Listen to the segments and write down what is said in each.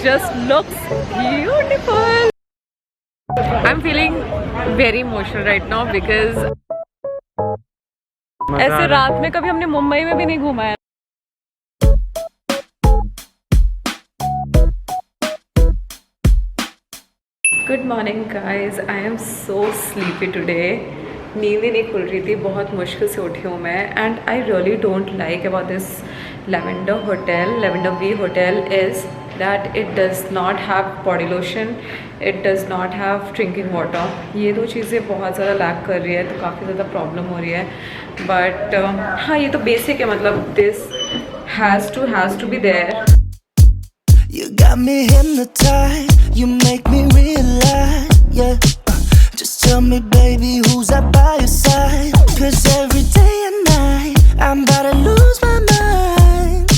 just looks beautiful. I'm feeling very emotional right now because ऐसे रात में कभी हमने मुंबई में भी नहीं घूमा है. Good morning guys, I am so sleepy today. नींद ही नहीं खुल रही थी, बहुत मुश्किल से उठी हूँ मैं. And I really don't like about this Lavender View hotel is that it does not have body lotion, it does not have drinking water. ये दो चीज़ें बहुत ज़्यादा लैक कर रही है, तो काफ़ी ज़्यादा प्रॉब्लम हो रही है. बट हाँ, ये तो बेसिक है, मतलब this has to be there. You got me hypnotized, you make me realize, yeah. Just tell me, baby, who's up by your side? 'Cause every day and night, I'm about to lose my mind.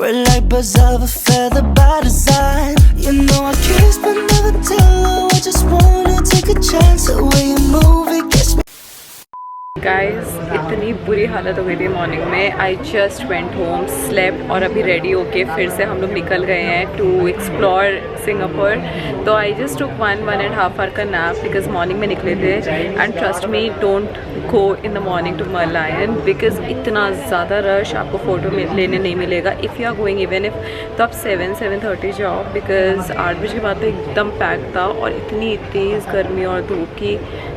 We're like birds of a feather by design. You know I kiss but never tell. I just wanna take a chance. The way you move, it gets me. Guys इतनी बुरी हालत हो गई थी morning में. I just went home, slept और अभी ready होके फिर से हम लोग निकल गए हैं टू एक्सप्लोर सिंगापुर. तो आई जस्ट टुक 1.5 आवर का नैप बिकॉज मॉर्निंग में निकले थे. And trust me, don't go in the morning to Merlion because इतना ज़्यादा रश आपको फ़ोटो लेने नहीं मिलेगा. If you are going even if, तो आप 7-7:30 जाओ बिकॉज 8 बजे के बाद तो एकदम पैक था और इतनी तेज़ गर्मी और धूप की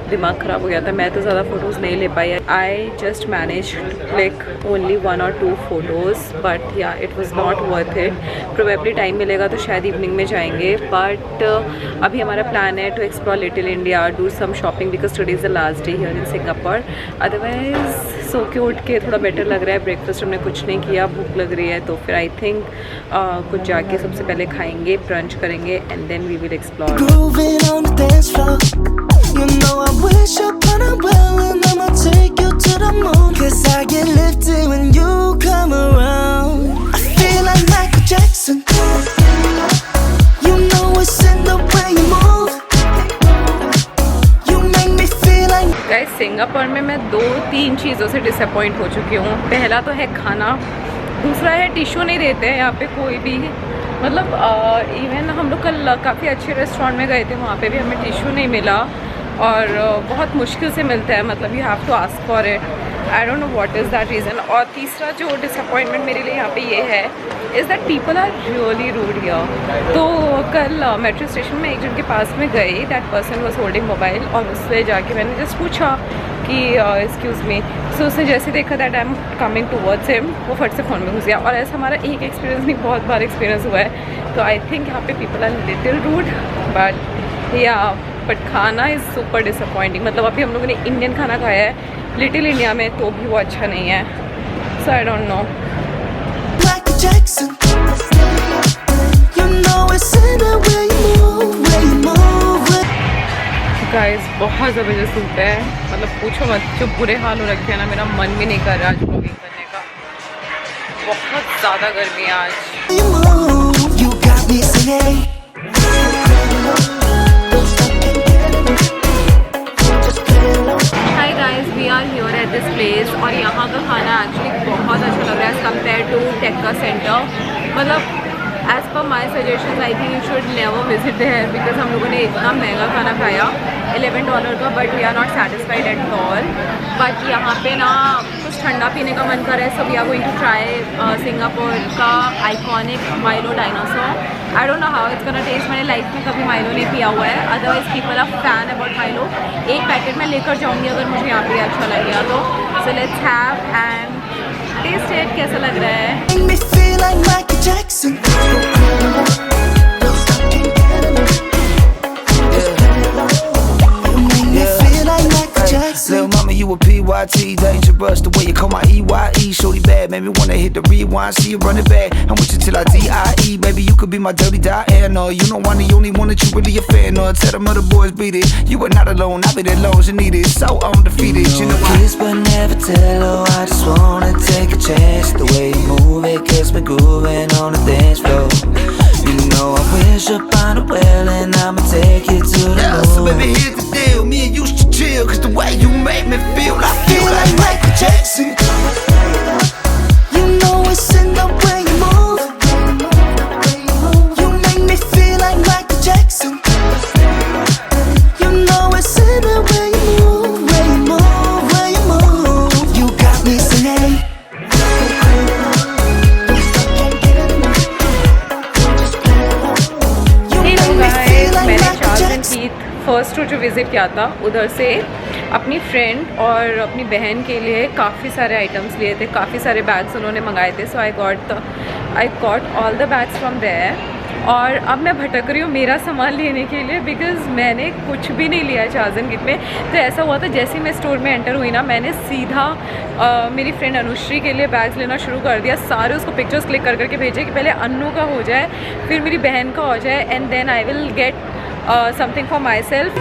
दिमाग ख़राब हो गया था. मैं तो ज़्यादा फ़ोटोज़ नहीं ले पाई. I just manage to click only 1 or 2 photos, but yeah it was not worth it. Probably time मिलेगा तो शायद इवनिंग में जाएंगे. बट अभी हमारा प्लान है to explore little India, do some shopping because today is the last day here in Singapore. Otherwise सो के उठ के थोड़ा बेटर लग रहा है. ब्रेकफास्ट हमने कुछ नहीं किया, भूख लग रही है, तो फिर आई थिंक कुछ जाके सबसे पहले खाएंगे, ब्रंच करेंगे and then we will explore. Grooving on the dance floor. You know I wish upon a well and I'ma take you to the moon. 'Cause I get lifted when you come around. I feel like Michael Jackson. You know it's in the way you move. You make me feel like. Guys Singapore में मैं 2-3 चीज़ों से disappoint हो चुकी हूँ. पहला तो है खाना, दूसरा है टिश्यू नहीं देते हैं यहाँ पे कोई भी. मतलब इवन हम लोग कल काफ़ी अच्छे रेस्टोरेंट में गए थे, वहाँ पे भी हमें टिश्यू नहीं मिला और बहुत मुश्किल से मिलता है. मतलब you have to ask for it. I don't know what is that reason. और तीसरा जो डिसअपॉइंटमेंट मेरे लिए यहाँ पे ये है is that people are really rude here. तो कल मेट्रो स्टेशन में एक जन के पास में गई, that person was holding mobile, और उससे जाके मैंने जस्ट पूछा कि एक्सक्यूज़ मी. सो उसने जैसे देखा that I am coming towards him, वो फट से फ़ोन में घुस गया. और ऐसा हमारा एक एक्सपीरियंस नहीं, बहुत बार एक्सपीरियंस हुआ है. तो आई थिंक यहाँ पे people are little rude. But खाना इज़ सुपर डिसअपॉइंटिंग. मतलब अभी हम लोगों ने इंडियन खाना खाया है लिटिल इंडिया में, तो भी वो अच्छा नहीं है. So I don't know. Michael Jackson. You know it's in the way you move. Guys बहुत ज़बरदस्त धूप है, मतलब पूछो मत. जो बुरे हाल हो रखे हैं ना, मेरा मन भी नहीं कर रहा आज ब्लॉगिंग करने का. बहुत ज़्यादा गर्मी है आज. You move, you got me singing. Hi guys, we are here at this place और यहाँ का खाना एक्चुअली बहुत अच्छा लग रहा है as compare to Tekka Centre. मतलब as per my suggestion I think you should never visit there because हम लोगों ने इतना महंगा खाना खाया $11 का, but we are not satisfied at all. But यहाँ पे ना कुछ ठंडा पीने का मन कर रहा है, so we are going to try Singapore का iconic Milo dinosaur. I don't know how it's gonna taste. मैंने लाइफ में कभी माइलो नहीं पिया हुआ है. Otherwise people are fan about Milo. एक पैकेट में लेकर जाऊँगी अगर मुझे यहाँ पे अच्छा लगेगा तो. So let's have and taste it. कैसा लग रहा है? Make me feel like Michael Jackson. You make me feel like Michael Jackson. Little mama, you a PYT, dangerous the way you call my EYE. Shorty bad, made me wanna hit the rewind. See you run it back, I'm with you till I DIE. Baby, you could be my dirty Diana. You know I'm the only one that you really a fan of. Tell them other boys beat it. You are not alone, I'll be there long as you need it. So undefeated, you know I Kiss but never tell. Oh, I just wanna take a chance. The way you move it gets me grooving on the dance floor. You know I wish upon a well and I'ma take you to the yeah, moon. so baby, here's the deal. Me and you should chill, cause the way you make me feel, I feel like Michael Jackson. You know it's in the way you move. You make me first जो visit किया था उधर से अपनी friend और अपनी बहन के लिए काफ़ी सारे आइटम्स लिए थे, काफ़ी सारे बैग्स उन्होंने मंगाए थे। So I got all the bags from there. और अब मैं भटक रही हूँ मेरा सामान लेने के लिए, बिकॉज़ मैंने कुछ भी नहीं लिया चाज़न गिफ्ट में। तो ऐसा हुआ था जैसे ही मैं स्टोर में एंटर हुई ना, मैंने सीधा मेरी फ्रेंड अनुश्री के लिए बैग्स लेना शुरू कर दिया। सारे उसको पिक्चर्स क्लिक कर करके भेजे कि पहले अन्नू का हो जाए, फिर मेरी बहन का हो जाए, and then I will get something for myself.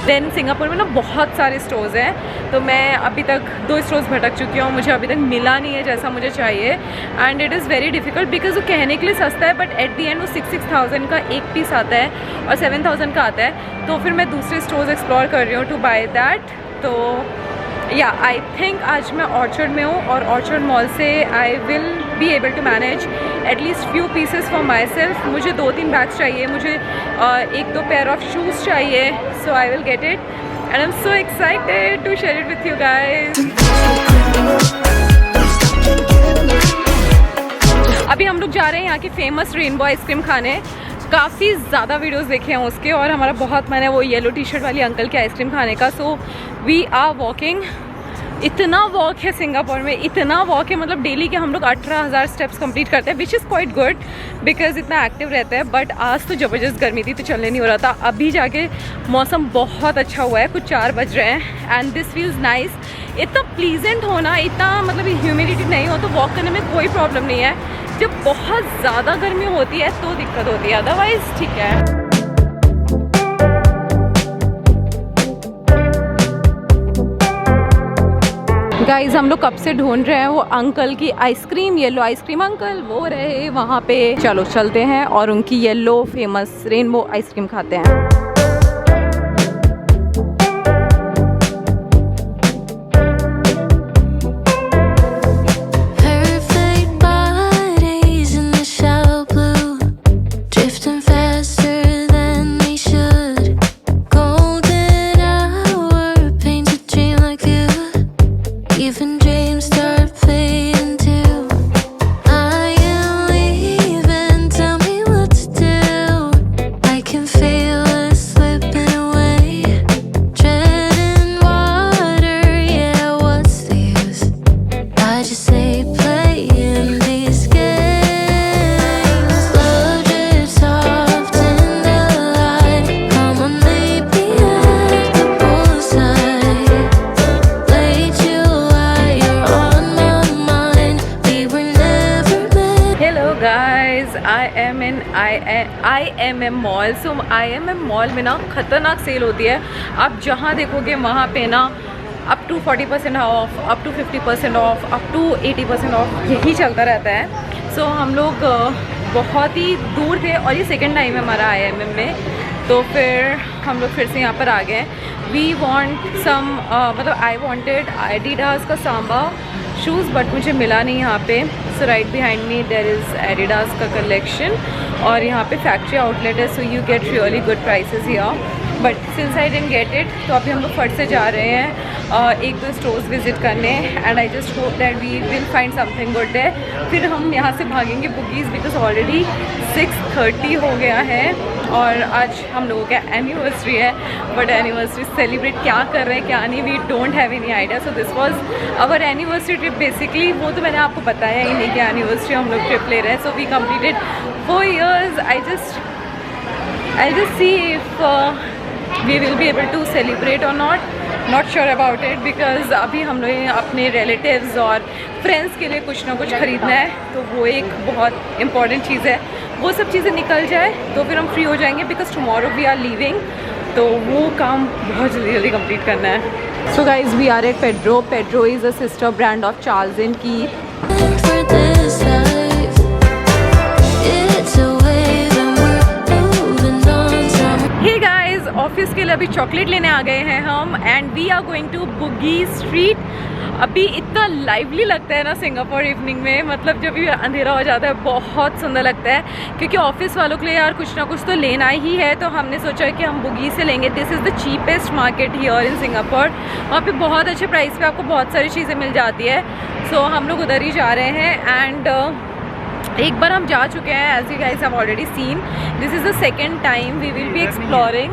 Then Singapore में ना बहुत सारे स्टोर्स हैं, तो मैं अभी तक 2 स्टोर्स भटक चुकी हूँ, मुझे अभी तक मिला नहीं है जैसा मुझे चाहिए। And it is very difficult because वो कहने के लिए सस्ता है, बट एट दी एंड वो 6,000 का एक पीस आता है और 7,000 का आता है। तो फिर मैं दूसरे स्टोर्स एक्सप्लोर कर रही हूँ टू बाय दैट। तो या आई थिंक आज मैं ऑर्चर्ड में हूँ और ऑर्चर्ड मॉल से I will be able to manage at least few pieces for myself. मुझे 2-3 बैग्स चाहिए, मुझे 1-2 पेयर ऑफ शूज़ चाहिए। So I will get it and I am so excited to share it with you guys. अभी हम लोग जा रहे हैं यहाँ की फेमस रेनबो आइसक्रीम खाने। काफ़ी ज़्यादा वीडियोस देखे हैं उसके और हमारा बहुत मन है वो येलो टी शर्ट वाली अंकल की आइसक्रीम खाने का। So we are walking. इतना वॉक है सिंगापुर में, इतना वॉक है, मतलब डेली के हम लोग 18,000 स्टेप्स कंप्लीट करते हैं, which is quite good because इतना एक्टिव रहता है। बट आज तो ज़बरदस्त गर्मी थी तो चलने नहीं हो रहा था। अभी जाके मौसम बहुत अच्छा हुआ है, कुछ 4 बज रहे हैं एंड दिस फील्स नाइस। इतना प्लीजेंट होना, इतना मतलब ह्यूमिडिटी नहीं हो तो वॉक करने में कोई प्रॉब्लम नहीं है। जब बहुत ज़्यादा गर्मी होती है तो दिक्कत होती है, अदरवाइज़ ठीक है। गाइज हम लोग कब से ढूंढ रहे हैं वो अंकल की आइसक्रीम, येलो आइसक्रीम अंकल वो रहे वहाँ पे। चलो चलते हैं और उनकी येलो फेमस रेनबो आइसक्रीम खाते हैं। IMM mall. So IMM mall में ना खतरनाक सेल होती है। आप जहाँ देखोगे वहाँ पे ना up to 40% off, up to 50% off, up to 80% off, यही चलता रहता है। सो हम लोग बहुत ही दूर थे और ये सेकंड टाइम है हमारा IMM में, तो फिर हम लोग फिर से यहाँ पर आ गए। वी वॉन्ट सम मतलब आई वॉन्टेड एडिडास का सांबा शूज़, बट मुझे मिला नहीं यहाँ पे। So right behind me there is Adidas का कलेक्शन और यहाँ पे फैक्ट्री आउटलेट है, so you get really good prices here. But since I didn't get it, तो अभी हम लोग फट से जा रहे हैं 1-2 स्टोर्स विजिट करने and I just hope that we will find something good there. फिर हम यहाँ से भागेंगे बुगीज़ बिकॉज ऑलरेडी 6:30 हो गया है और आज हम लोगों का एनिवर्सरी है। बट एनिवर्सरी सेलिब्रेट क्या कर रहे हैं क्या नहीं, we don't have any idea. So this was our anniversary trip basically. वो तो मैंने आपको बताया ही नहीं कि एनिवर्सरी हम लोग ट्रिप ले रहे हैं। So we completed 4 years। I just see if we will be able to celebrate or not sure about it because अभी हम लोग अपने relatives और friends के लिए कुछ ना कुछ ख़रीदना है, तो वो एक बहुत important चीज़ है। वो सब चीज़ें निकल जाए तो फिर हम फ्री हो जाएंगे because tomorrow we are leaving, तो वो काम बहुत जल्दी कंप्लीट करना है। So guys, we are at Pedro. Pedro is a sister brand of Charles & Keith. Hey guys, office के लिए अभी चॉकलेट लेने आ गए हैं हम and we are going to Bugis street. अभी इतना लाइवली लगता है ना सिंगापुर इवनिंग में, मतलब जब भी अंधेरा हो जाता है बहुत सुंदर लगता है, क्योंकि ऑफिस वालों के लिए यार कुछ ना कुछ तो लेना ही है। तो हमने सोचा कि हम बुगी से लेंगे। This is the cheapest market here in Singapore. वहाँ पे बहुत अच्छे प्राइस पे आपको बहुत सारी चीज़ें मिल जाती है। सो हम लोग उधर ही जा रहे हैं एंड एक बार हम जा चुके हैं, as you guys have already seen. This is the second time we will be exploring.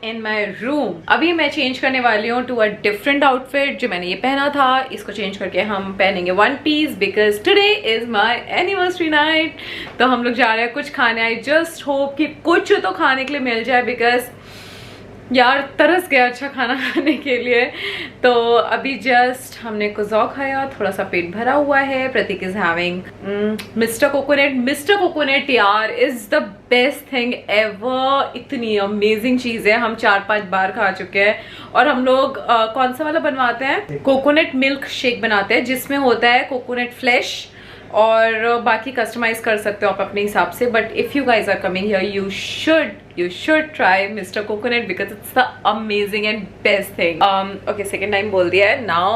In my room. अभी मैं चेंज करने वाली हूँ टू अ डिफरेंट आउटफिट. जो मैंने ये पहना था इसको चेंज करके हम पहनेंगे one piece because today is my anniversary night. तो हम लोग जा रहे हैं कुछ खाने. आई जस्ट होप कि कुछ तो खाने के लिए मिल जाए बिकॉज यार तरस गया अच्छा खाना खाने के लिए. तो अभी जस्ट हमने कुज़ौ खाया, थोड़ा सा पेट भरा हुआ है. Prateek is having Mister Coconut. Mister Coconut यार is the best thing ever. इतनी अमेजिंग चीज़ है. हम 4-5 बार खा चुके हैं. और हम लोग कौन सा वाला बनवाते हैं, कोकोनट मिल्क शेक बनाते हैं जिसमें होता है कोकोनट फ्लेश और बाकी कस्टमाइज कर सकते हो आप अपने हिसाब से. But if you guys are coming here you should try Mr. Coconut because it's the amazing and best thing. Okay, second time बोल दिया है. Now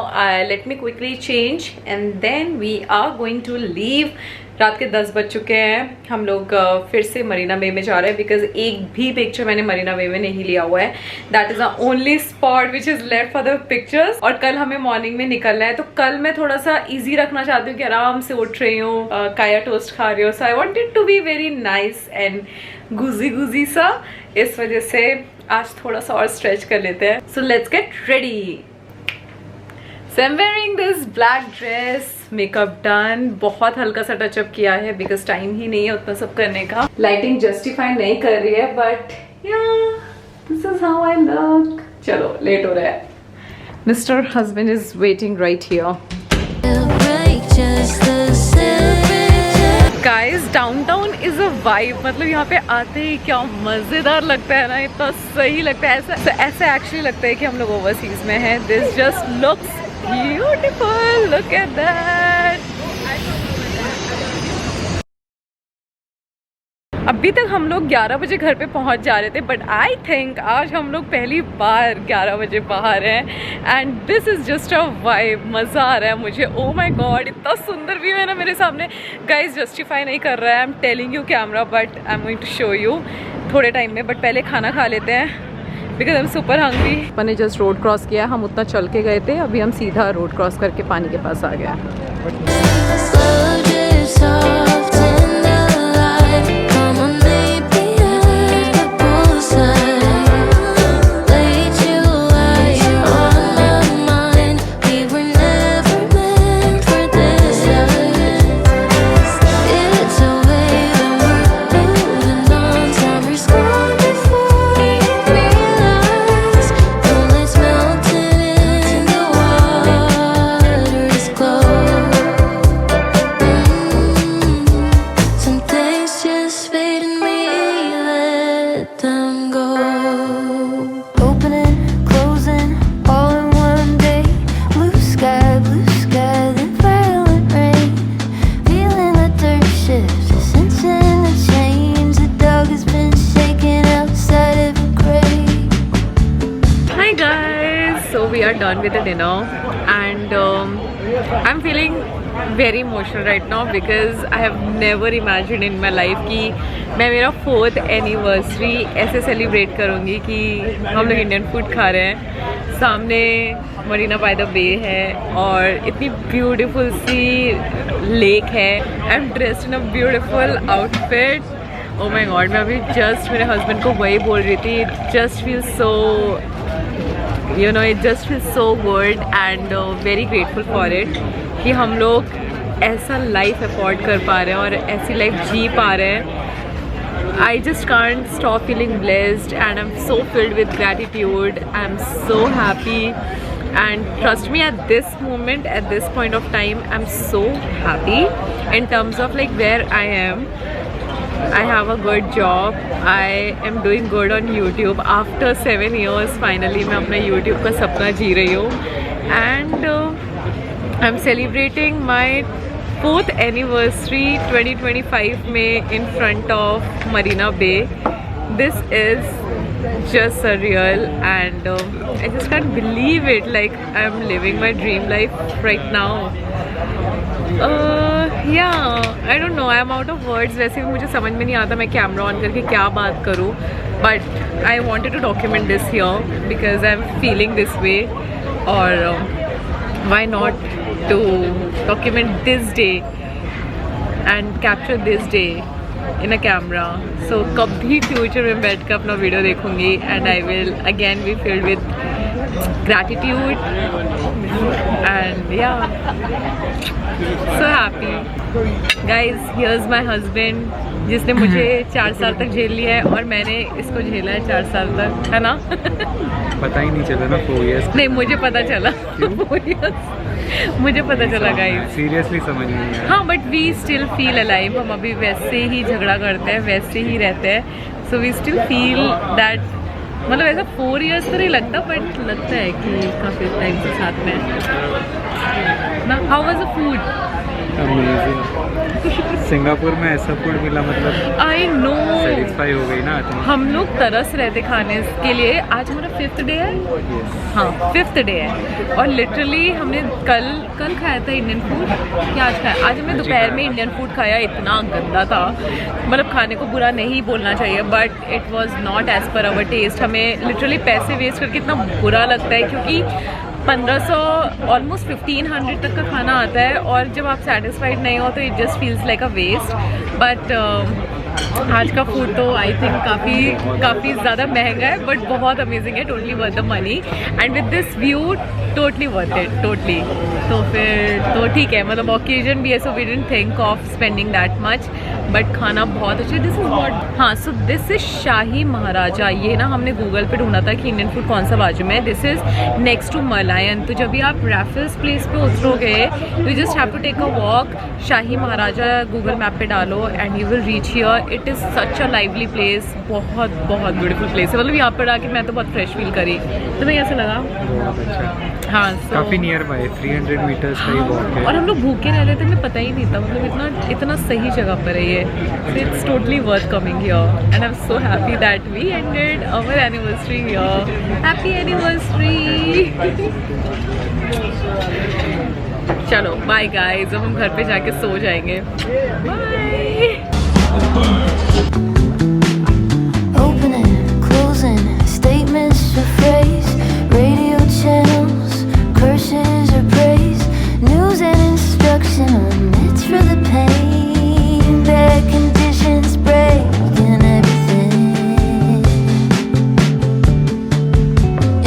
let me quickly change and then we are going to leave. रात के 10 बज चुके हैं. हम लोग फिर से मरीना बे में जा रहे हैं बिकॉज एक भी पिक्चर मैंने मरीना बे में नहीं लिया हुआ है. That is the only spot which is left for the pictures. और कल हमें मॉर्निंग में निकलना है तो कल मैं थोड़ा सा इजी रखना चाहती हूँ कि आराम से उठ रही हूँ, काया टोस्ट खा रही हूँ. So I wanted to be very nice and gooey सा. इस वजह से आज थोड़ा सा और स्ट्रेच कर लेते हैं. So let's get ready. So I'm wearing this black dress, makeup done. बहुत हल्का सा टचअप किया है बिकॉज टाइम ही नहीं है उतना सब करने का. लाइटिंग जस्टिफाई नहीं कर रही है but this is how I look. चलो लेट हो रहा है. Mister husband is waiting right here. Guys downtown is a vibe. मतलब यहाँ पे आते ही क्या मजेदार लगता है ना. इतना सही लगता है. ऐसा एक्चुअली लगता है कि हम लोग ओवरसीज में हैं. This just looks beautiful. Look at that. अभी तक हम लोग 11 बजे घर पे पहुंच जा रहे थे बट आई थिंक आज हम लोग पहली बार 11 बजे बाहर हैं and this is just a vibe. मज़ा आ रहा है मुझे. ओ माई गॉड इतना सुंदर व्यू है ना मेरे सामने. गाइस जस्टिफाई नहीं कर रहा है. I am telling you camera but I am going to show you थोड़े टाइम में. बट पहले खाना खा लेते हैं because I am super hungry. मैंने जस्ट रोड क्रॉस किया. हम उतना चल के गए थे. अभी हम सीधा रोड क्रॉस करके पानी के पास आ गया. We are done with the dinner and I'm feeling very emotional right now because I have never imagined in my life कि मैं मेरा 4th anniversary ऐसे सेलिब्रेट करूँगी कि हम लोग इंडियन फूड खा रहे हैं. सामने मरीना बाय द बे है और इतनी ब्यूटीफुल सी लेक है. I M dressed in a beautiful outfit. Oh my God मैं अभी जस्ट मेरे हस्बैंड को वही बोल रही थी. Just feel so it just feels so good and very grateful for it कि हम लोग ऐसा लाइफ अफोर्ड कर पा रहे हैं और ऐसी लाइफ जी पा रहे हैं. I just can't stop feeling blessed and I'm so filled with gratitude. I'm so happy and trust me, at this moment, at this point of time, I'm so happy in terms of like where I am. I have a good job. I am doing good on YouTube. After 7 years, finally मैं अपना YouTube का सपना जी रही हूँ. And I'm celebrating my 4th anniversary 2025 में in front of Marina Bay. This is just surreal and I just can't believe it. Like I'm living my dream life right now. Yeah, I don't know. I'm out of words. वैसे भी मुझे समझ में नहीं आता मैं camera on करके क्या बात करूँ. But I wanted to document this here because I'm feeling this way. Or why not to document this day and capture this day in a camera. So कभी future में बैठ कर अपना वीडियो देखूँगी and I will again be filled with gratitude and yeah, so happy. Guys, here's my husband जिसने मुझे 4 साल तक झेल लिया है और मैंने इसको झेला है 4 साल तक, है ना? पता ही नहीं चला ना 4 years. नहीं, मुझे पता चला 4 years. मुझे पता चला गाइस. सीरियसली समझ नहीं आया. हाँ, but we still feel alive. हम अभी वैसे ही झगड़ा करते हैं, वैसे ही रहते हैं. So we still feel that, मतलब ऐसा 4 years तो नहीं लगता, बट लगता है कि काफ़ी टाइम से साथ में ना. How was the food? Amazing. Singapore में ऐसा फूड मिला मतलब आई नो, सेटिस्फाई हो गई ना. हम लोग तरस रहे थे खाने के लिए. आज हमारा 5th डे है. हाँ, 5th डे है और लिटरली हमने कल खाया था इंडियन फूड. क्या आज खाया? आज हमने दोपहर में इंडियन फूड खाया. इतना गंदा था, मतलब खाने को बुरा नहीं बोलना चाहिए but it was not as per our taste. हमें लिटरली पैसे वेस्ट करके इतना बुरा लगता है क्योंकि 1500 ऑलमोस्ट 1500 तक का खाना आता है और जब आप सेटिस्फाइड नहीं हो तो it just feels like a waste. बट आज का फूड तो आई थिंक काफ़ी ज़्यादा महंगा है बट बहुत अमेजिंग है. Totally worth the money and with this view totally worth it. Totally. तो फिर तो ठीक है, मतलब ओकेजन भी है so we didn't think of spending that much but खाना बहुत अच्छा. दिस इज़ व्हाट, हाँ, सो दिस इज़ शाही महाराजा. ये ना हमने गूगल पे ढूंढा था कि इंडियन फूड कौन सा बाजू में है. This is next to Merlion. तो जब भी आप रैफल्स प्लेस पे उतरोगे you just have to take a walk. Shahi Maharaja Google map पे डालो and you will reach here. It is such a lively place. बहुत बहुत ब्यूटीफुल प्लेस है. मतलब यहाँ पर आके मैं तो बहुत फ्रेश फील करी. तुम्हें कैसा लगा? बहुत अच्छा. हाँ, काफ़ी नियर बाय 300 मीटर्स का ही वॉक है. और हम लोग भूखे रह रहे थे, हमें पता ही नहीं था. मतलब इतना सही जगह पर है ये. It's totally worth coming here and I am so happy that we ended our anniversary here. Happy anniversary. चलो बाय गाइस, अब हम घर पे जाके सो जाएंगे. Bye. Opening, closing, statements to phrase, radio channels, curses or praise, news and instruction, omits for the pain, bad conditions breaking everything.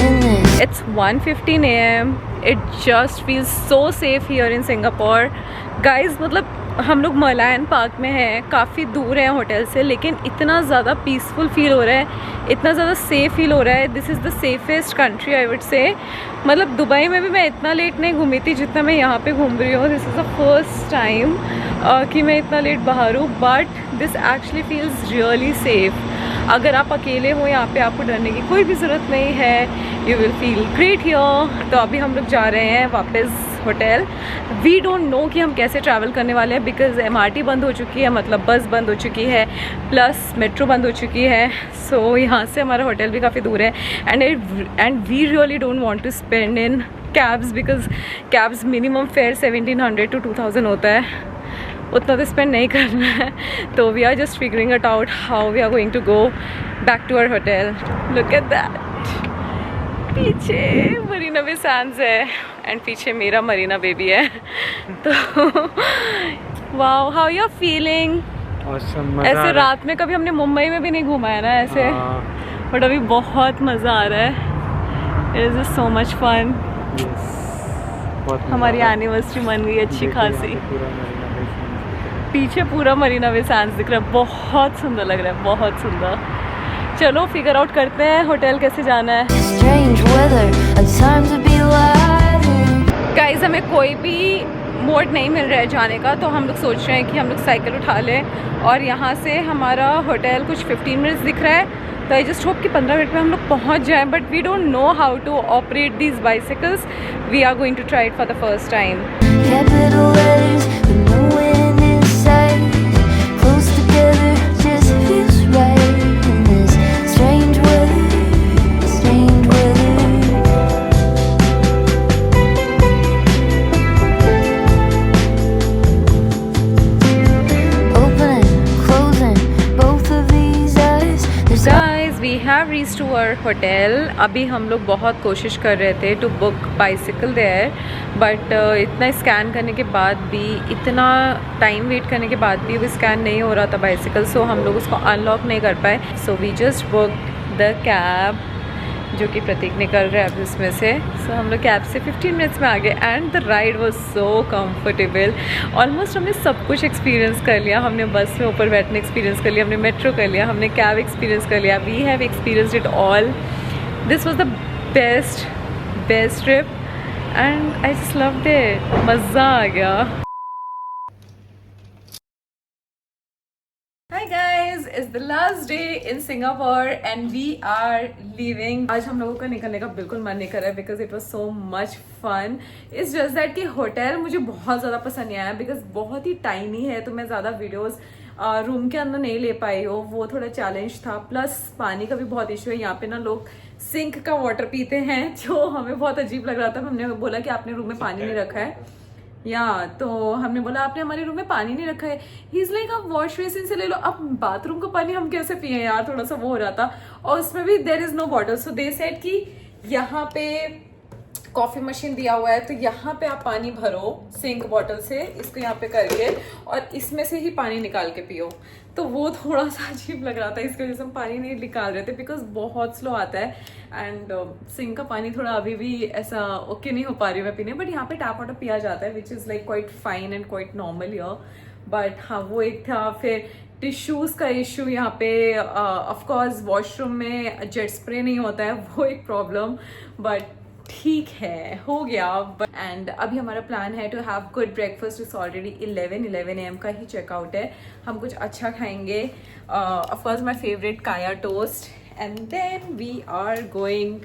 In this It's 1:15 AM. It just feels so safe here in Singapore. Guys, मतलब हम लोग Malayan park में हैं, काफ़ी दूर हैं hotel से, लेकिन इतना ज़्यादा पीसफुल फील हो रहा है, इतना ज़्यादा सेफ़ फील हो रहा है. This is the safest country I would say. मतलब दुबई में भी मैं इतना लेट नहीं घूमी थी जितना मैं यहाँ पे घूम रही हूँ. This is the first time कि मैं इतना लेट बाहर हूँ but this actually feels really safe. अगर आप अकेले हो यहाँ पे आपको डरने की कोई भी ज़रूरत नहीं है. You will feel great here. तो अभी हम लोग जा रहे हैं वापस होटल. वी डोंट नो कि हम कैसे ट्रैवल करने वाले हैं बिकॉज MRT बंद हो चुकी है, मतलब बस बंद हो चुकी है, प्लस मेट्रो बंद हो चुकी है. सो यहाँ से हमारा होटल भी काफ़ी दूर है and we really don't want to spend in cabs because cabs minimum fare 1700 to 2000 होता है. उतना तो स्पेंड नहीं करना है. तो we are just figuring it out how we are going to go back to our hotel. Look at that. पीछे Marina Bay Sands है एंड पीछे मेरा मरीना बेबी है. तो wow, how you are feeling? ऐसे रात में कभी हमने मुंबई में भी नहीं घूमा है ना ऐसे, बट अभी बहुत मज़ा आ रहा है. It is so much fun. हमारी एनिवर्सरी मन गई अच्छी खासी. पीछे पूरा मरीना बे सैंड्स दिख रहा है. बहुत सुंदर लग रहा है, बहुत सुंदर. चलो फिगर आउट करते हैं होटल कैसे जाना है. strange weather, a time to be alive. Guys हमें कोई भी मोड नहीं मिल रहा है जाने का, तो हम लोग सोच रहे हैं कि हम लोग साइकिल उठा लें और यहाँ से हमारा होटल कुछ 15 मिनट्स दिख रहा है, तो आई जस्ट होप कि 15 मिनट में हम लोग पहुँच जाएं, but we don't know how to operate these bicycles. We are going to try it for the first time. Capital letters, but no one in sight. Close together, just feels right in this strange weather, strange weather. Opening, closing, both of these eyes. There's Guys, we have reached to our hotel. अभी हम लोग बहुत कोशिश कर रहे थे to book bicycle there, but इतना scan करने के बाद भी, इतना टाइम वेट करने के बाद भी वो स्कैन नहीं हो रहा था बाइसिकल, सो हम लोग उसको अनलॉक नहीं कर पाए. So we just book the cab, जो कि प्रतीक निकल रहा है अब उसमें से. सो हम लोग कैब से 15 मिनट्स में आ गए and the ride was so comfortable. Almost हमने सब कुछ एक्सपीरियंस कर लिया. हमने बस में ऊपर बैठने एक्सपीरियंस कर लिया, हमने मेट्रो कर लिया, हमने कैब एक्सपीरियंस कर लिया. We have experienced it all. This was the best trip and I just loved it. मज़ा आ गया. Hi guys, it's the last day in Singapore and we are leaving. आज हम लोगों का निकलने का बिल्कुल मन नहीं कर रहा है because it was so much fun. It's just that कि होटल मुझे बहुत ज़्यादा पसंद नहीं आया because बहुत ही टाइनी है, तो मैं ज़्यादा वीडियोस रूम के अंदर नहीं ले पाई हो, वो थोड़ा चैलेंज था. प्लस पानी का भी बहुत इशू है यहाँ पे ना. लोग सिंक का वाटर पीते हैं जो हमें बहुत अजीब लग रहा था. हमने बोला कि आपने रूम में पानी नहीं रखा है तो हमने बोला आपने हमारे रूम में पानी नहीं रखा है. ही इज लाइक आप वॉश बेसिन से ले लो. अब बाथरूम का पानी हम कैसे पिए यार, थोड़ा सा वो हो रहा था. और उसमें भी there is no bottle. So they said कि यहाँ पे कॉफ़ी मशीन दिया हुआ है, तो यहाँ पे आप पानी भरो सिंक बॉटल से, इसको यहाँ पे करके, और इसमें से ही पानी निकाल के पियो. तो वो थोड़ा सा अजीब लग रहा था, इसकी वजह से हम पानी नहीं निकाल रहे थे बिकॉज बहुत स्लो आता है. एंड सिंक का पानी थोड़ा अभी भी ऐसा ओके नहीं हो पा रही मैं पीने. बट यहाँ पे टैप वाटर पिया जाता है which is like quite fine and quite normal here. But हाँ, वो एक था. फिर टिश्यूज़ का इशू यहाँ पे, ऑफकोर्स वॉशरूम में जेट स्प्रे नहीं होता है, वो एक प्रॉब्लम. बट ठीक है, हो गया. एंड अभी हमारा प्लान है to have good breakfast. It's already 11 AM का ही चेकआउट है. हम कुछ अच्छा खाएंगे. Of course my favourite kaya toast. And then we are going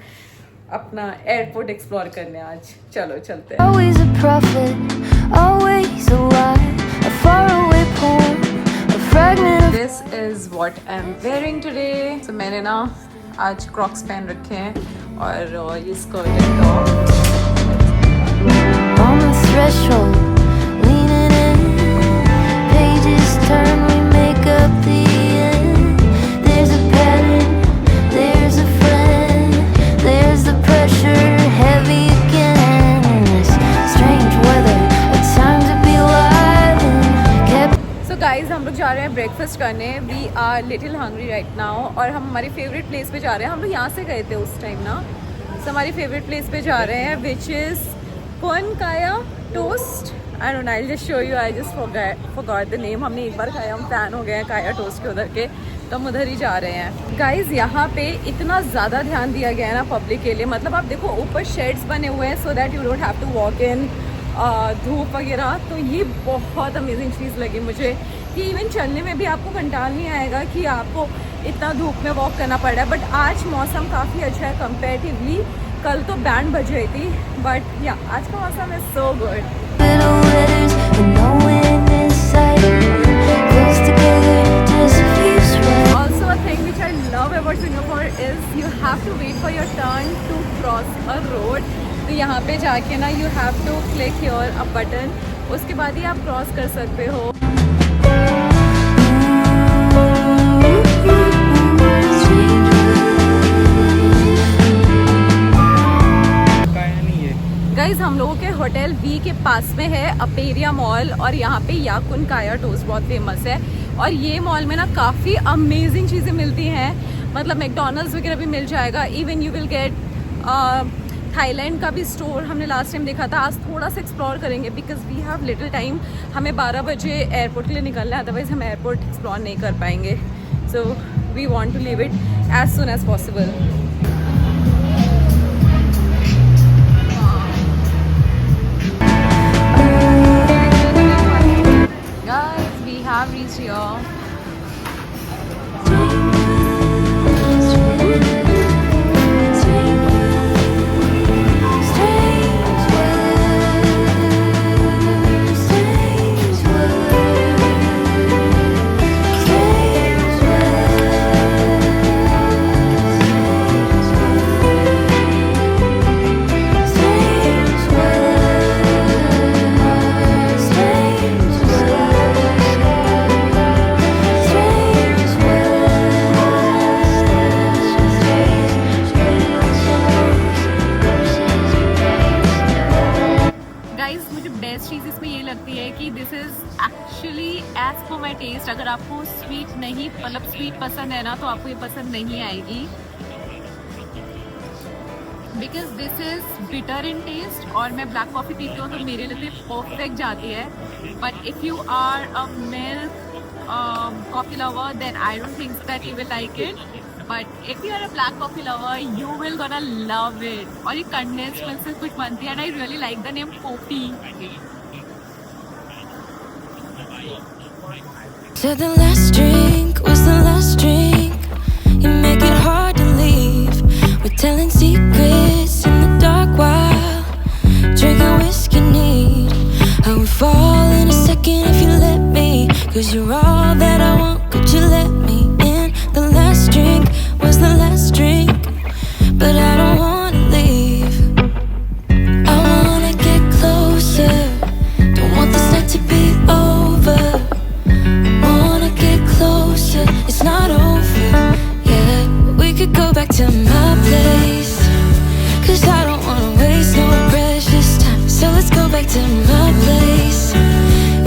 अपना एयरपोर्ट एक्सप्लोर करने आज. चलो चलते हैं. always a prophet, always a lie, a faraway poem, a fragment of this is what I am wearing today. तो मैंने ना आज क्रॉक्स पहन रखे हैं और ये skirt and top. on the threshold, leaning in, pages turn, we make up the end. There's a pattern, there's a friend, there's the pressure heavy again in this strange weather, a time to be alive and kept. So guys हम लोग जा रहे हैं breakfast करने. We are little hungry right now. और हम हमारी favourite place पे जा रहे हैं. हम लोग यहाँ से गए थे उस टाइम ना. सो हमारी फेवरेट प्लेस पे जा रहे हैं विच इज़ कौन काया toast. I don't no, I just show you. I just forgot the name. हमने एक बार खाया, हम फैन हो गए हैं काया टोस्ट के उधर के, तो हम उधर ही जा रहे हैं. गाइज यहाँ पे इतना ज़्यादा ध्यान दिया गया है ना पब्लिक के लिए. मतलब आप देखो ऊपर शेड्स बने हुए हैं so that you don't have to walk in धूप वगैरह. तो ये बहुत अमेजिंग चीज़ लगी मुझे कि इवन चलने में भी आपको कंटाल नहीं आएगा कि आपको इतना धूप में वॉक करना पड़ रहा है. बट आज मौसम काफ़ी अच्छा है कंपेरेटिवली. कल तो बैंड बज रही थी, बट या आज का मौसम है so good. Little letters with no end in sight, close together, just feels right. Also a thing which I love about Singapore is you have to wait for your turn to cross a road. तो यहाँ पे जाके ना you have to click here a button, उसके बाद ही आप cross कर सकते हो. गाइज हम लोगों के होटल वी के पास में है अपेरिया मॉल, और यहाँ पे याकुन काया टोस्ट बहुत फेमस है. और ये मॉल में ना काफ़ी अमेजिंग चीज़ें मिलती हैं. मतलब मैकडोनल्ड्स वगैरह भी मिल जाएगा. Even you will get Thailand का भी स्टोर हमने लास्ट टाइम देखा था. आज थोड़ा सा एक्सप्लोर करेंगे because we have little time. हमें 12 बजे एयरपोर्ट के लिए निकलना है, अदरवाइज़ हम एयरपोर्ट एक्सप्लोर नहीं कर पाएंगे. So we want to leave it as soon as possible. ये लगती है कि this is actually as per my test. अगर आपको स्वीट नहीं, मतलब स्वीट पसंद है ना, तो आपको ये पसंद नहीं आएगी, because this is bitter in taste. और मैं ब्लैक कॉफ़ी पीती हूँ तो मेरे लिए परफेक्ट जाती है। But if you are a milk coffee lover, then I don't think that you will like it. But if you are a black coffee lover, you will gonna love it. और ये condensed milk से कुछ बनती है, and I really like the name Poppy. Said the last drink was the last drink. You make it hard to leave. We're telling secrets in the dark while drinking whiskey neat. I would fall in a second if you let me, 'cause you're all that I want. Could you let me in? The last drink was the last drink, but I don't wanna leave. I wanna get closer. Don't want this night to be over. Wanna get closer. It's not over. Yeah, we could go back to my place, 'cause I don't wanna waste no precious time. So let's go back to my place.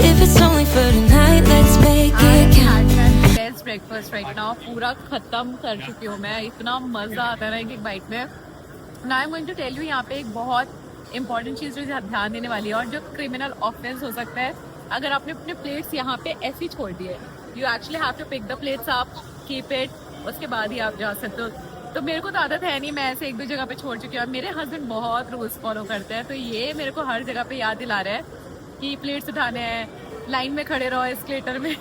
If it's only for tonight, let's make it count. Best breakfast right now, पूरा खत्म कर चुकी हूँ मैं। इतना मज़ा आता है ना एक बाइट में। Now I am going to tell you, यहाँ पे एक बहुत इंपॉर्टेंट चीज़ जो ध्यान देने वाली है, और जो क्रिमिनल ऑफेंस हो सकता है अगर आपने अपने प्लेट्स यहाँ पे ऐसे ही छोड़ दिए। You actually have to pick the plates up, keep it, उसके बाद ही आप जा सकते हो। तो मेरे को तो आदत है नहीं, मैं ऐसे एक दो जगह पे छोड़ चुकी हूँ। मेरे हस्बैंड बहुत रूल्स फॉलो करते हैं, तो ये मेरे को हर जगह पे याद दिला रहा है कि प्लेट्स उठाने हैं, लाइन में खड़े रहो एस्केलेटर में।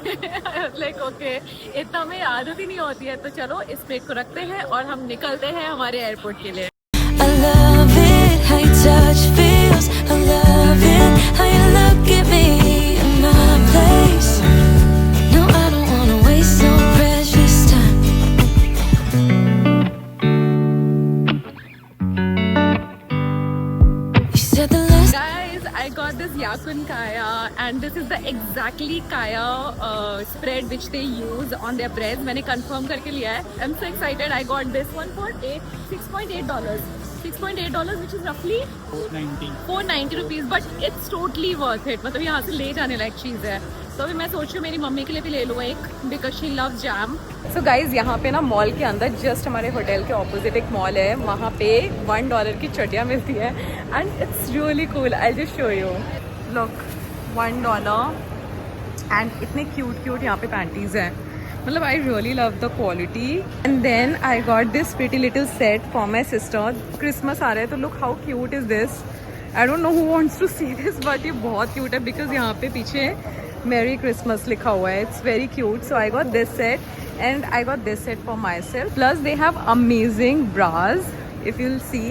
लाइक ओके, इतना मेरी आदत ही नहीं होती है। तो चलो इस प्लेट को रखते हैं और हम निकलते हैं हमारे एयरपोर्ट के लिए। I love it, how your touch feels. I love it, how you look at me in my place. No, I don't wanna waste no precious time. You said the last. Guys, I got this Yakun Kaya, and this is the exactly Kaya spread which they use on their bread. मैंने confirm करके लिया है। I'm so excited. I got this one for $6.8. $6.8, which is roughly 490 rupees, but it's totally worth it. मतलब यहाँ से ले जाने लायक चीज़ है। तो अभी मैं सोच रही हूँ मेरी मम्मी के लिए भी ले लूँ एक, because she loves jam. So guys, यहाँ पे ना मॉल के अंदर जस्ट हमारे होटल के ऑपोजिट एक मॉल है, वहाँ पे $1 की चड्डियाँ मिलती है, and it's really cool. I just show you, look, $1, and इतने क्यूट क्यूट यहाँ पे पैंटीज हैं। मतलब I really love the quality. And then I got this pretty little set for my sister. Christmas आ रहा है, तो look how cute is this. I don't know who wants to see this, but ये बहुत cute है, because यहाँ पे पीछे मेरी क्रिसमस लिखा हुआ है। It's very cute. So I got this set, and I got this set for myself. Plus they have amazing bras, if you'll see,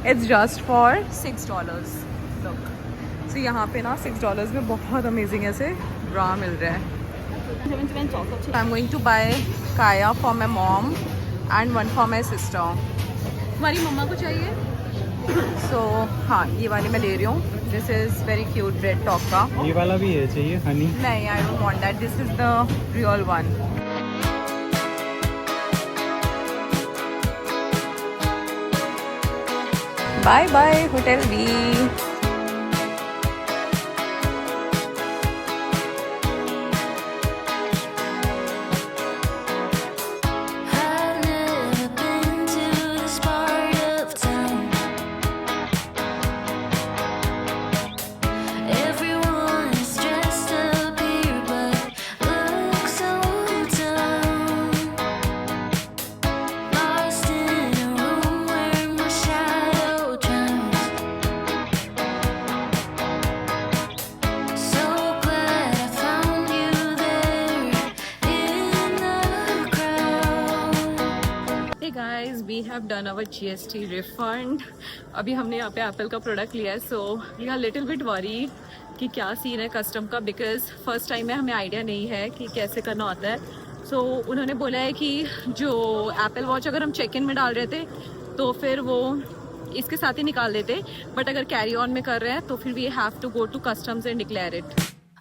it's just for $6। Look, so यहाँ पे ना $6 में बहुत अमेजिंग ऐसे ब्रा मिल रहा है। I'm going to buy Kaya for my mom and one for my sister. हमारी मम्मा को चाहिए, so हाँ ये वाली मैं ले रही हूँ। This is very cute bread टॉका। ये वाला भी है, चाहिए हनी? नहीं, I don't want that. This is the real one. Bye bye Hotel B. I've never been to this part of town. Everyone is dressed up here, but looks so down. Lost in a room where my shadow drowns. So glad I found you there in the crowd. Hey guys, we have done our GST refund. अभी हमने यहाँ पे Apple का product लिया है, so we are little bit worried कि क्या scene है कस्टम का, बिकॉज फर्स्ट टाइम में हमें आइडिया नहीं है कि कैसे करना होता है। सो उन्होंने बोला है कि जो एप्पल वॉच अगर हम चेक इन में डाल रहे थे तो फिर वो इसके साथ ही निकाल देते, बट अगर कैरी ऑन में कर रहे हैं तो फिर we have to go to customs and declare it.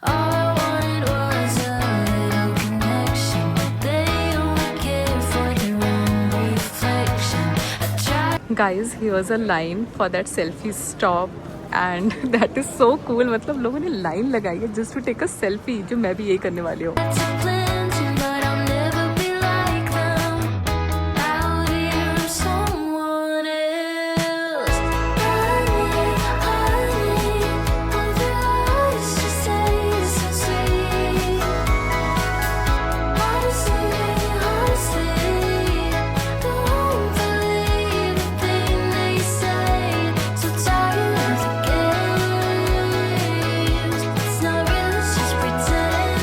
All I wanted was a little connection, but they only care for their own reflection. I tried. Guys, here's a line for that selfie stop and that is so cool. मतलब लोगों ने line लगाई है just to take a selfie, जो मैं भी यही करने वाली हूँ। But I'll never be like them. Out here, I'm someone else. Honey, with your eyes, just taste so sweet. Honestly, don't believe a thing they say. So tired of the games. It's not real, it's just pretend.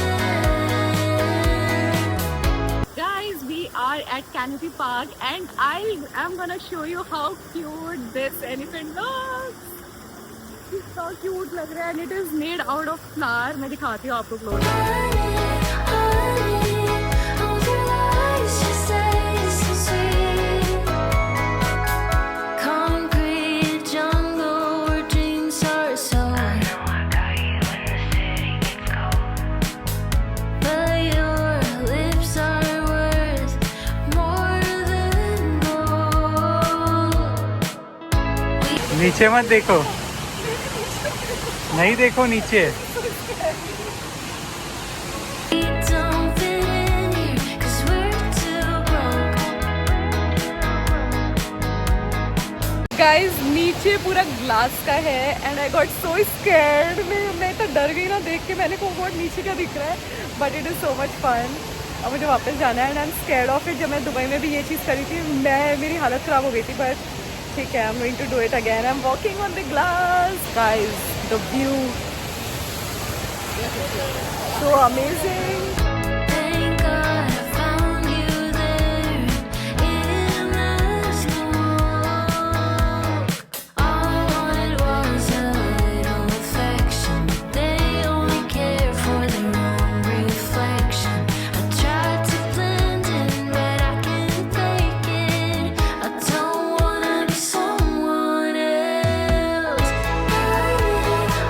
Guys, we are at Canopy Park and I am gonna show you how cute this elephant looks. कितना cute लग रहा है and it is made out of flower. मैं दिखाती हूँ आपको close. Concrete jungle where dreams are sold. But your lips are worth more than gold. नीचे मत देखो, नहीं देखो नीचे। We don't fit in here 'cause we're too broke. Guys, नीचे पूरा ग्लास का है and I got so scared. मैं तो डर गई ना देख के, मैंने कहा गॉड नीचे क्या दिख रहा है, but it is so much fun. अब मुझे वापस जाना है and I am scared of it. जब मैं दुबई में भी ये चीज़ करी थी, मेरी हालत ख़राब हो गई थी, बट ठीक है, I am going to do it again. I am walking on the glass. Guys, the view so amazing. Thank God I found you there in the smoke. All I wanted was a little affection. They only care for their own reflection. I tried to blend in, but I can't fake it. I don't wanna be someone else.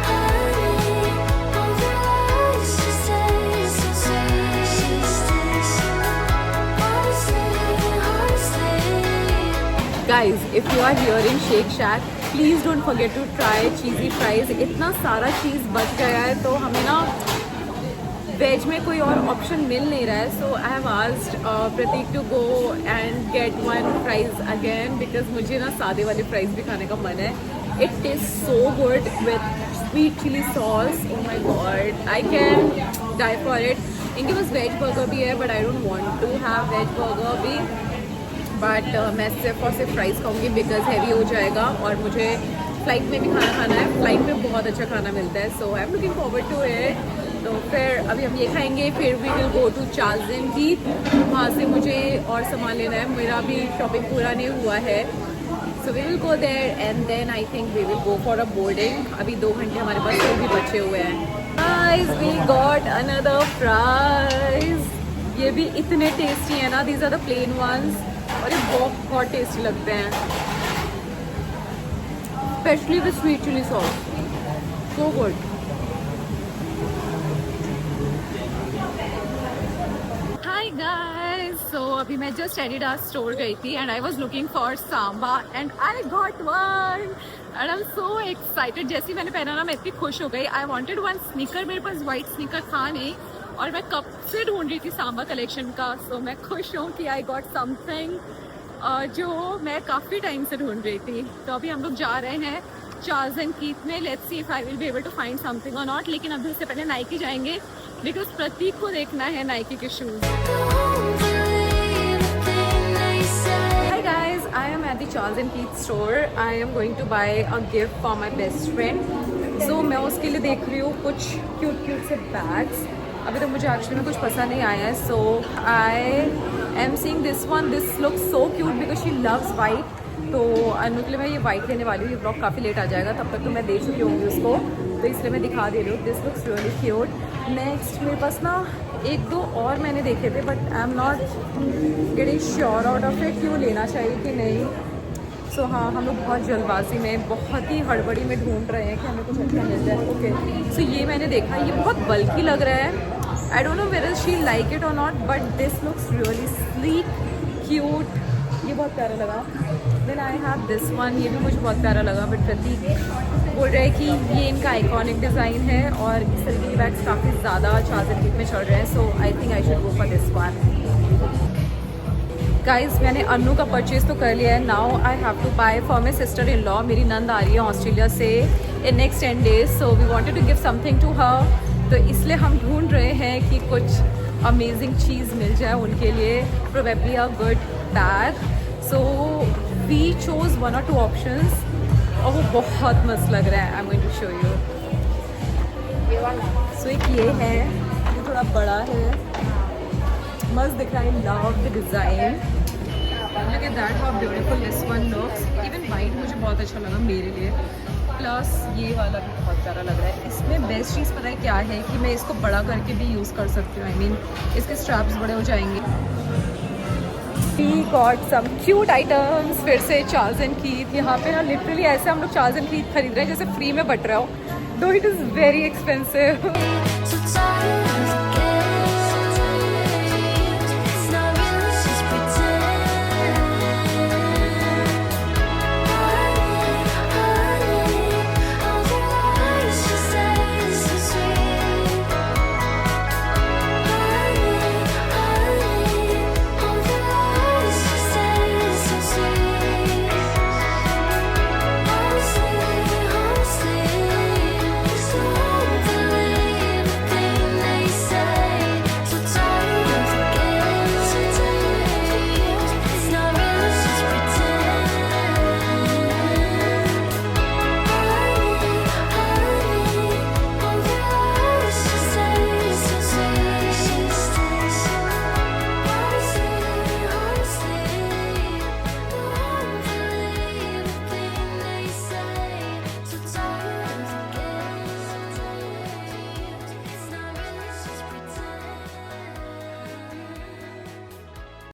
Honey, hold your eyes, just taste so sweet. Honestly. Guys, if you are here in Shake Shack, please don't forget to try cheesy fries. इतना सारा चीज़ बच गया है तो हमें ना veg में कोई और ऑप्शन मिल नहीं रहा है। So I have asked Prateek to go and get one fries again, because मुझे ना सादे वाले फ्राइज भी खाने का मन है। It is so good with sweet chilli sauce. Oh my God, I can die for it. इनके पास वेज बर्गर भी है, but I don't want to have veg burger भी, बट मैं सिर्फ और सिर्फ फ्राइज़ खाऊंगी बिकॉज हैवी हो जाएगा और मुझे फ़्लाइट में भी खाना खाना है। फ़्लाइट में बहुत अच्छा खाना मिलता है, so I am looking forward to it. तो फिर अभी हम ये खाएंगे, फिर we will go to Charles and Keith. वहाँ से मुझे और सामान लेना है, मेरा भी शॉपिंग पूरा नहीं हुआ है। So we will go there and then I think we will go for a boarding. अभी 2 घंटे हमारे पास और भी बचे हुए हैं। Guys, we got another fries. ये भी इतने टेस्टी है ना, these are the plain ones और ये बहुत टेस्टी लगते हैं, specially with sweet chilli sauce. So good. Hi guys, so अभी मैं जस्ट एडिडास स्टोर गई थी and I was looking for Samba and I got one and I am so excited. जैसे ही मैंने पहना ना मैं इतनी खुश हो गई। आई वांटेड वन स्नीकर, मेरे पास वाइट स्नीकर था नहीं और मैं कब से ढूंढ रही थी सांबा कलेक्शन का। सो मैं खुश हूँ कि आई गॉट समथिंग जो मैं काफ़ी टाइम से ढूंढ रही थी। तो अभी हम लोग जा रहे हैं चार्ल्स एंड कीथ में। Let's see if I will be able to find something or not. लेकिन अभी उससे पहले नाइकी जाएंगे बिकॉज प्रतीक को देखना है नाइकी के shoes. Hi guys, I am at the Charles and Keith store. I am going to buy a gift for my best friend. So मैं उसके लिए देख रही हूँ कुछ क्यूट से बैग्स। अभी तो मुझे एक्चुअली में कुछ पसंद नहीं आया है। So I am seeing this one, this looks so cute because she loves white. तो अनु के लिए मैं ये वाइट लेने वाली हूँ। ये ब्लॉग काफ़ी लेट आ जाएगा, तब तक तो मैं दे चुकी होंगी उसको, तो इसलिए मैं दिखा दे रही हूँ। This looks really cute. Next मेरे पास ना 1-2 और मैंने देखे थे, but I am not getting sure out of it क्यों लेना चाहिए कि नहीं। सो हाँ, हम लोग बहुत जल्दबाजी में, बहुत ही हड़बड़ी में ढूंढ रहे हैं कि हमें कुछ अच्छा मिल जाए। ओके, सो ये मैंने देखा, ये बहुत बल्कि लग रहा है। I don't know whether she like it और not, but this looks really sleek cute. ये बहुत प्यारा लगा। Then I have this one, ये भी मुझे बहुत प्यारा लगा, बट प्रतीक बोल रहे हैं कि ये इनका आइकॉनिक डिज़ाइन है और इस तरीके के बैग्स काफ़ी ज़्यादा चार्ल्स एंड कीथ में चल रहे हैं, so I think I should go for this one. Guys मैंने अन्नू का परचेज़ तो कर लिया है, now I have to buy for my sister in law. मेरी नंद आ रही है ऑस्ट्रेलिया से in next 10 days, so we wanted to give something to her, तो इसलिए हम ढूंढ रहे हैं कि कुछ अमेजिंग चीज़ मिल जाए उनके लिए, probably a good bag. So we chose 1 or 2 options और वो बहुत मस्त लग रहा है। I am going to show you. So एक ये है, ये थोड़ा बड़ा है, मस्त दिख रहा है, love the design, look at that how beautiful this one looks. Even white मुझे बहुत अच्छा लगा मेरे लिए, प्लस ये वाला भी बहुत प्यारा लग रहा है। इसमें बेस्ट चीज़ पता है क्या है कि मैं इसको बड़ा करके भी यूज़ कर सकती हूँ, आई मीन इसके स्ट्रैप्स बड़े हो जाएंगे। We got some cute items, फिर से चार्ल्स एंड कीथ। यहाँ पे ना लिटरली ऐसे हम लोग चार्ल्स एंड कीथ खरीद रहे हैं जैसे फ्री में बट रहा हो, दो इट इज़ वेरी एक्सपेंसिव।